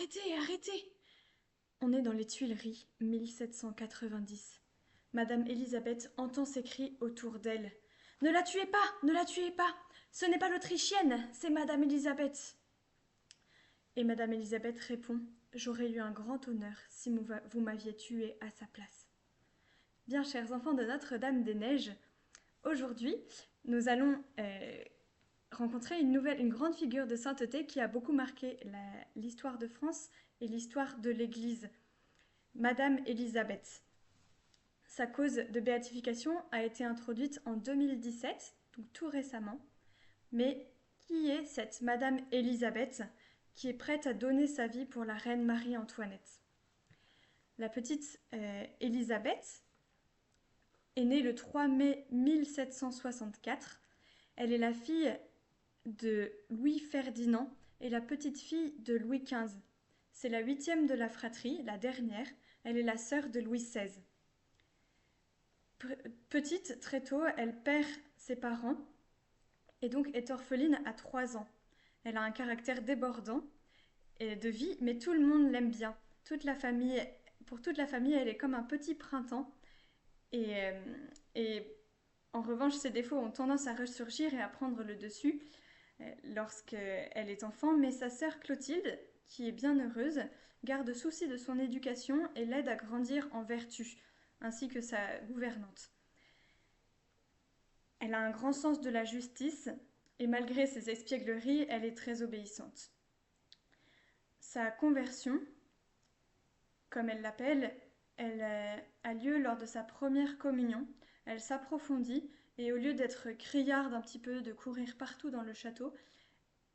Arrêtez, arrêtez! On est dans les Tuileries, 1790. Madame Élisabeth entend ces cris autour d'elle. Ne la tuez pas! Ne la tuez pas! Ce n'est pas l'Autrichienne, c'est Madame Élisabeth! Et Madame Élisabeth répond. J'aurais eu un grand honneur si vous m'aviez tuée à sa place. Bien, chers enfants de Notre-Dame-des-Neiges, aujourd'hui, nous allons rencontrer une grande figure de sainteté qui a beaucoup marqué l'histoire de France et l'histoire de l'Église, Madame Élisabeth. Sa cause de béatification a été introduite en 2017, donc tout récemment. Mais qui est cette Madame Élisabeth qui est prête à donner sa vie pour la reine Marie-Antoinette? La petite Élisabeth est née le 3 mai 1764. Elle est la fille de Louis Ferdinand et la petite-fille de Louis XV. C'est la 8e de la fratrie, la dernière. Elle est la sœur de Louis XVI. Petite, très tôt, elle perd ses parents et donc est orpheline à 3 ans. Elle a un caractère débordant et de vie, mais tout le monde l'aime bien. Pour toute la famille, elle est comme un petit printemps. Et en revanche, ses défauts ont tendance à ressurgir et à prendre le dessus lorsqu'elle est enfant. Mais sa sœur Clotilde, qui est bien heureuse, garde souci de son éducation et l'aide à grandir en vertu, ainsi que sa gouvernante. Elle a un grand sens de la justice et malgré ses espiègleries, elle est très obéissante. Sa conversion, comme elle l'appelle, elle a lieu lors de sa première communion. Elle s'approfondit et au lieu d'être criarde un petit peu, de courir partout dans le château,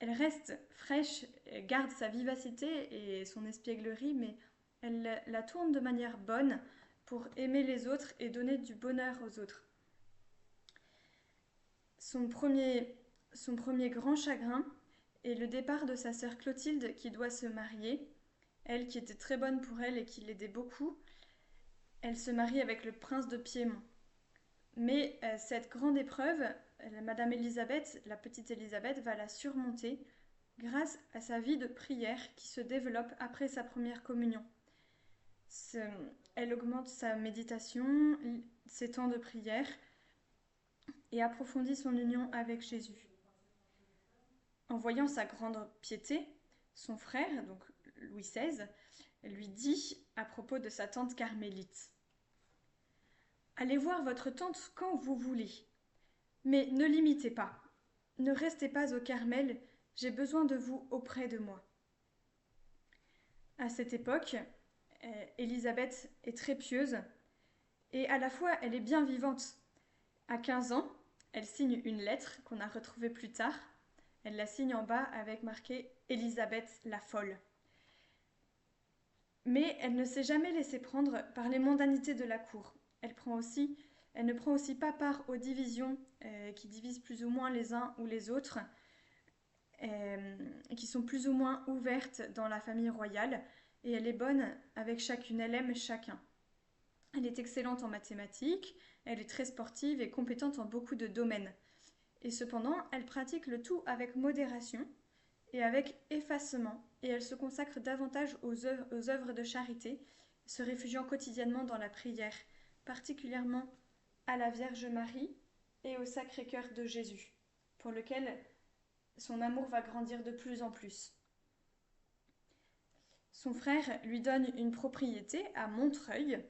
elle reste fraîche, elle garde sa vivacité et son espièglerie, mais elle la tourne de manière bonne pour aimer les autres et donner du bonheur aux autres. Son premier grand chagrin est le départ de sa sœur Clotilde qui doit se marier. Elle qui était très bonne pour elle et qui l'aidait beaucoup, elle se marie avec le prince de Piémont. Mais cette grande épreuve, Madame Élisabeth, la petite Élisabeth, va la surmonter grâce à sa vie de prière qui se développe après sa première communion. Elle augmente sa méditation, ses temps de prière et approfondit son union avec Jésus. En voyant sa grande piété, son frère, donc Louis XVI, lui dit à propos de sa tante carmélite: Allez voir votre tante quand vous voulez, mais ne l'imitez pas. Ne restez pas au Carmel, j'ai besoin de vous auprès de moi. À cette époque, Élisabeth est très pieuse et à la fois elle est bien vivante. À 15 ans, elle signe une lettre qu'on a retrouvée plus tard. Elle la signe en bas avec marqué Élisabeth la folle. Mais elle ne s'est jamais laissée prendre par les mondanités de la cour. Elle ne prend aussi pas part aux divisions qui divisent plus ou moins les uns ou les autres, qui sont plus ou moins ouvertes dans la famille royale. Et elle est bonne avec chacune, elle aime chacun. Elle est excellente en mathématiques, elle est très sportive et compétente en beaucoup de domaines. Et cependant, elle pratique le tout avec modération et avec effacement, et elle se consacre davantage aux œuvres de charité, se réfugiant quotidiennement dans la prière, particulièrement à la Vierge Marie et au Sacré-Cœur de Jésus, pour lequel son amour va grandir de plus en plus. Son frère lui donne une propriété à Montreuil,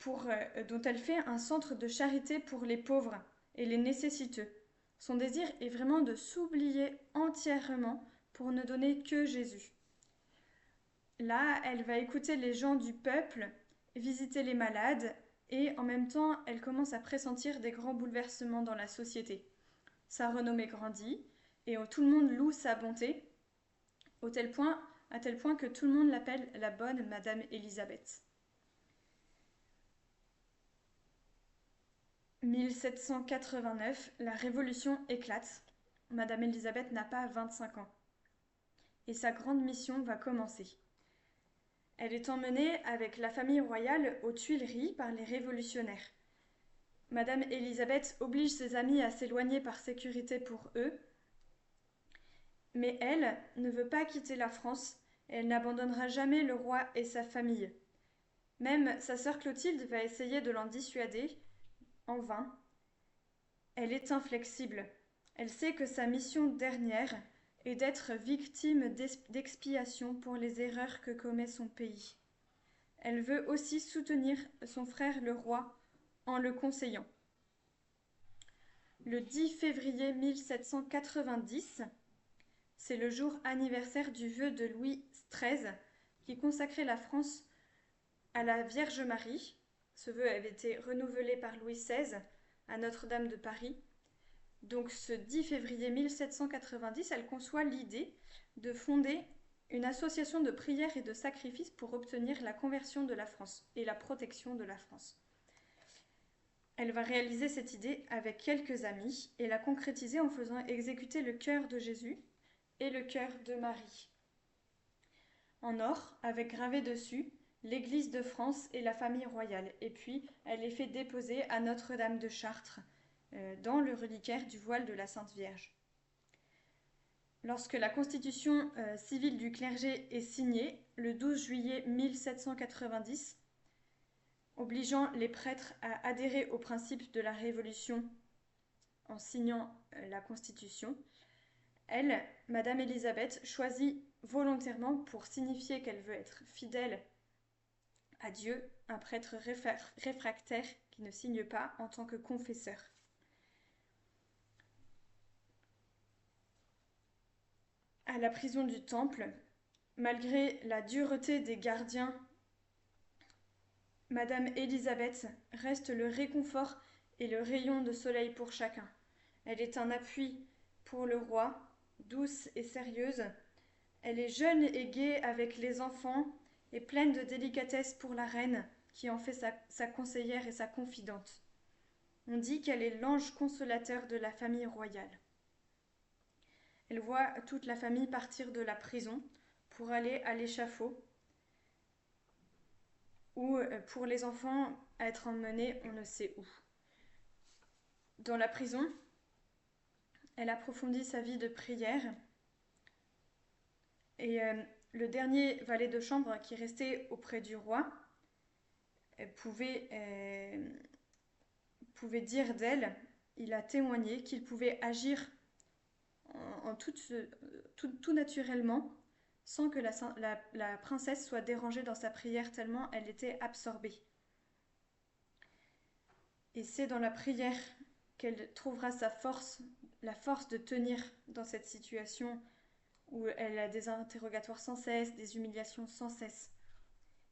dont elle fait un centre de charité pour les pauvres et les nécessiteux. Son désir est vraiment de s'oublier entièrement pour ne donner que Jésus. Là, elle va écouter les gens du peuple, visiter les malades et en même temps, elle commence à pressentir des grands bouleversements dans la société. Sa renommée grandit et tout le monde loue sa bonté, à tel point que tout le monde l'appelle la bonne Madame Élisabeth. 1789, la Révolution éclate. Madame Élisabeth n'a pas 25 ans. Et sa grande mission va commencer. Elle est emmenée avec la famille royale aux Tuileries par les révolutionnaires. Madame Élisabeth oblige ses amis à s'éloigner par sécurité pour eux. Mais elle ne veut pas quitter la France et elle n'abandonnera jamais le roi et sa famille. Même sa sœur Clotilde va essayer de l'en dissuader, en vain. Elle est inflexible. Elle sait que sa mission dernière est d'être victime d'expiation pour les erreurs que commet son pays. Elle veut aussi soutenir son frère le roi en le conseillant. Le 10 février 1790, c'est le jour anniversaire du vœu de Louis XIII qui consacrait la France à la Vierge Marie. Ce vœu avait été renouvelé par Louis XVI à Notre-Dame de Paris. Donc ce 10 février 1790, elle conçoit l'idée de fonder une association de prières et de sacrifices pour obtenir la conversion de la France et la protection de la France. Elle va réaliser cette idée avec quelques amis et la concrétiser en faisant exécuter le cœur de Jésus et le cœur de Marie. En or, avec gravé dessus l'Église de France et la famille royale. Et puis, elle les fait déposer à Notre-Dame de Chartres, dans le reliquaire du voile de la Sainte Vierge. Lorsque la constitution civile du clergé est signée, le 12 juillet 1790, obligeant les prêtres à adhérer aux principes de la Révolution en signant la Constitution, elle, Madame Élisabeth, choisit volontairement, pour signifier qu'elle veut être fidèle à Dieu, un prêtre réfractaire qui ne signe pas en tant que confesseur. À la prison du Temple, malgré la dureté des gardiens, Madame Élisabeth reste le réconfort et le rayon de soleil pour chacun. Elle est un appui pour le roi, douce et sérieuse. Elle est jeune et gaie avec les enfants et pleine de délicatesse pour la reine, qui en fait sa conseillère et sa confidente. On dit qu'elle est l'ange consolateur de la famille royale. Elle voit toute la famille partir de la prison pour aller à l'échafaud, ou pour les enfants être emmenés on ne sait où. Dans la prison, elle approfondit sa vie de prière et le dernier valet de chambre qui restait auprès du roi pouvait dire d'elle, il a témoigné qu'il pouvait agir en tout naturellement sans que la princesse soit dérangée dans sa prière tellement elle était absorbée. Et c'est dans la prière qu'elle trouvera sa force, la force de tenir dans cette situation où elle a des interrogatoires sans cesse, des humiliations sans cesse.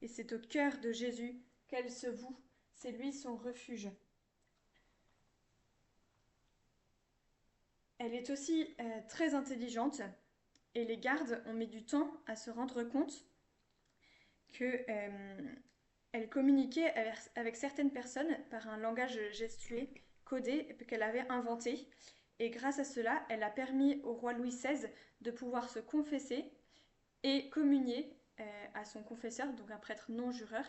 Et c'est au cœur de Jésus qu'elle se voue, c'est lui son refuge. Elle est aussi très intelligente et les gardes ont mis du temps à se rendre compte qu'elle communiquait avec certaines personnes par un langage gestué codé qu'elle avait inventé. Et grâce à cela, elle a permis au roi Louis XVI de pouvoir se confesser et communier à son confesseur, donc un prêtre non-jureur,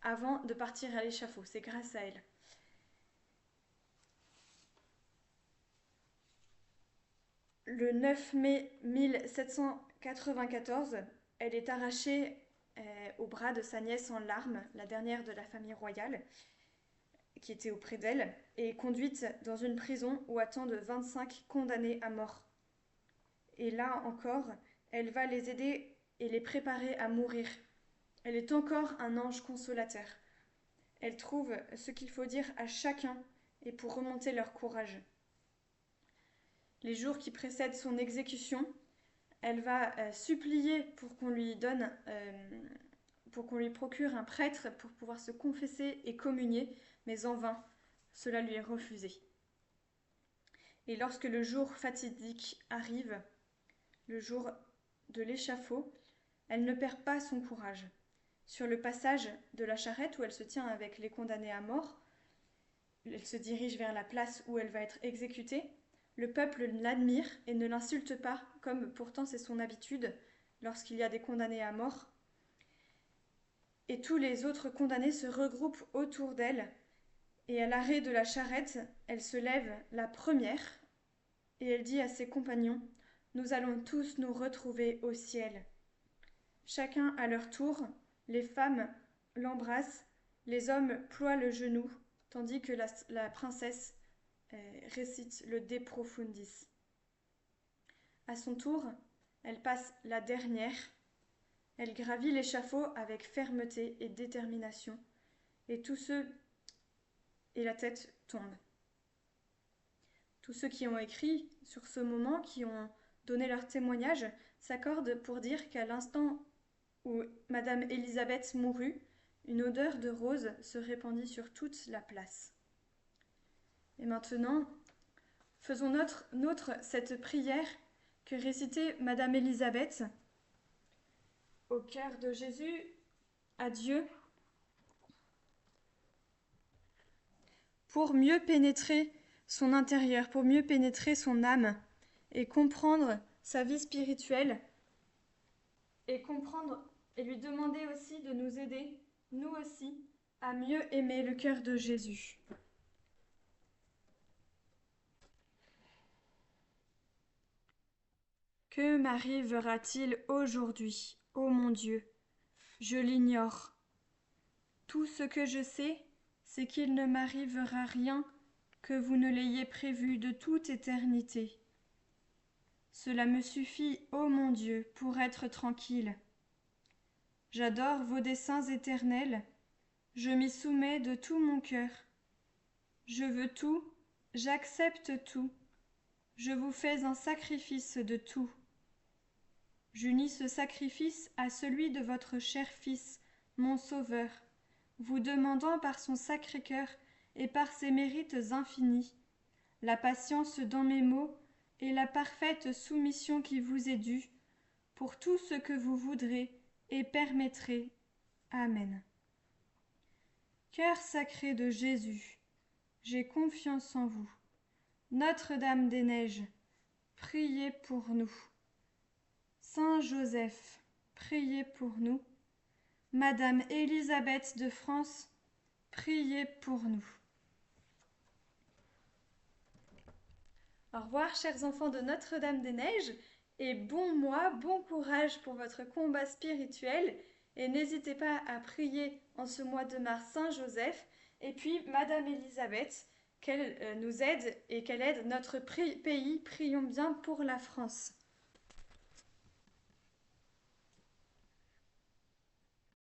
avant de partir à l'échafaud. C'est grâce à elle. Le 9 mai 1794, elle est arrachée au bras de sa nièce en larmes, la dernière de la famille royale, qui était auprès d'elle, et conduite dans une prison où attendent 25 condamnés à mort. Et là encore, elle va les aider et les préparer à mourir. Elle est encore un ange consolateur. Elle trouve ce qu'il faut dire à chacun et pour remonter leur courage. Les jours qui précèdent son exécution, elle va supplier pour qu'on lui procure un prêtre pour pouvoir se confesser et communier, mais en vain, cela lui est refusé. Et lorsque le jour fatidique arrive, le jour de l'échafaud, elle ne perd pas son courage. Sur le passage de la charrette où elle se tient avec les condamnés à mort, elle se dirige vers la place où elle va être exécutée. Le peuple l'admire et ne l'insulte pas, comme pourtant c'est son habitude lorsqu'il y a des condamnés à mort. Et tous les autres condamnés se regroupent autour d'elle. Et à l'arrêt de la charrette, elle se lève la première et elle dit à ses compagnons : nous allons tous nous retrouver au ciel. Chacun à leur tour, les femmes l'embrassent, les hommes ploient le genou, tandis que la princesse récite le De Profundis. À son tour, elle passe la dernière, elle gravit l'échafaud avec fermeté et détermination, et la tête tombe. Tous ceux qui ont écrit sur ce moment, qui ont donné leur témoignage, s'accordent pour dire qu'à l'instant où Madame Élisabeth mourut, une odeur de rose se répandit sur toute la place. Et maintenant, faisons nôtre cette prière que récitait Madame Élisabeth au cœur de Jésus, à Dieu, pour mieux pénétrer son intérieur, pour mieux pénétrer son âme et comprendre sa vie spirituelle et lui demander aussi de nous aider, nous aussi, à mieux aimer le cœur de Jésus. Que m'arrivera-t-il aujourd'hui, ô mon Dieu? Je l'ignore. Tout ce que je sais, c'est qu'il ne m'arrivera rien que vous ne l'ayez prévu de toute éternité. Cela me suffit, ô mon Dieu, pour être tranquille. J'adore vos desseins éternels, je m'y soumets de tout mon cœur. Je veux tout, j'accepte tout, je vous fais un sacrifice de tout. J'unis ce sacrifice à celui de votre cher Fils, mon Sauveur, vous demandant par son sacré cœur et par ses mérites infinis, la patience dans mes maux et la parfaite soumission qui vous est due, pour tout ce que vous voudrez et permettrez. Amen. Cœur sacré de Jésus, j'ai confiance en vous. Notre-Dame des Neiges, priez pour nous. Saint Joseph, priez pour nous. Madame Élisabeth de France, priez pour nous. Au revoir, chers enfants de Notre-Dame des Neiges, et bon mois, bon courage pour votre combat spirituel, et n'hésitez pas à prier en ce mois de mars Saint Joseph, et puis Madame Élisabeth, qu'elle nous aide et qu'elle aide notre pays. Prions bien pour la France.